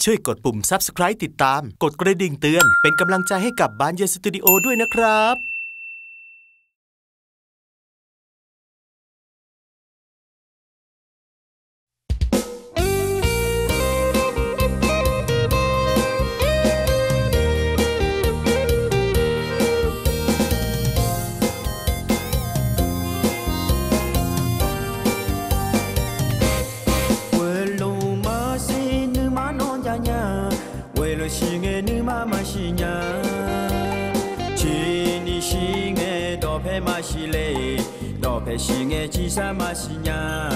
ช่วยกดปุ่ม Subscribe ติดตามกดกระดิ่งเตือนเป็นกำลังใจให้กับบ้านเย็นสตูดิโอด้วยนะครับSinge cisa masinya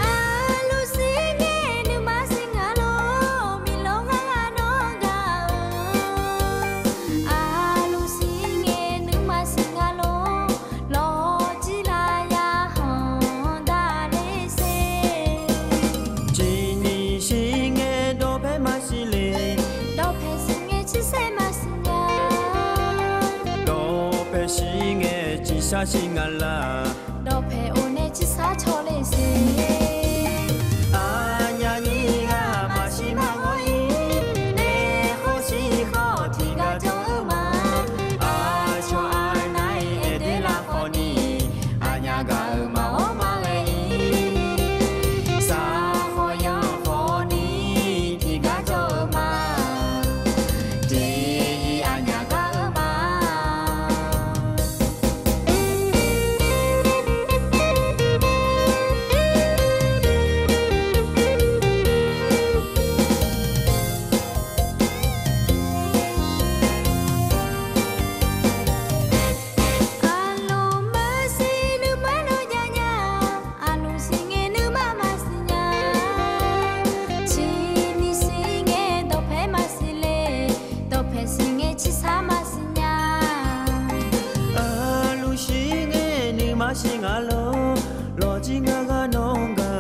Alu singe nu masingalo milonga nonga Alu singe nu masingalo lo jilaya honda lese Chini singe dope masile Dope singe cisa masinya Dope singe cisa singala Dope one cisa cholese Anyaniga masimangoi Ne hoshi ho tiga joma Acho anai edela honi Anyaga ma omalei Sa hoya honi tiga joma Di anyaga ma Singalo lo jingaga nonga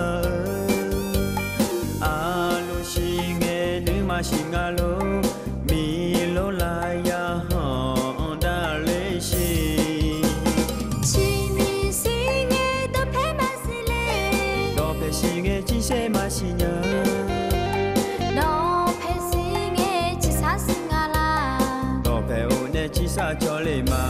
Alu singe nu masingalo milo laya honda leshi Chini singe dope masile Dope singe chise masinya Dope singe cisa singala Dope une chisa cholema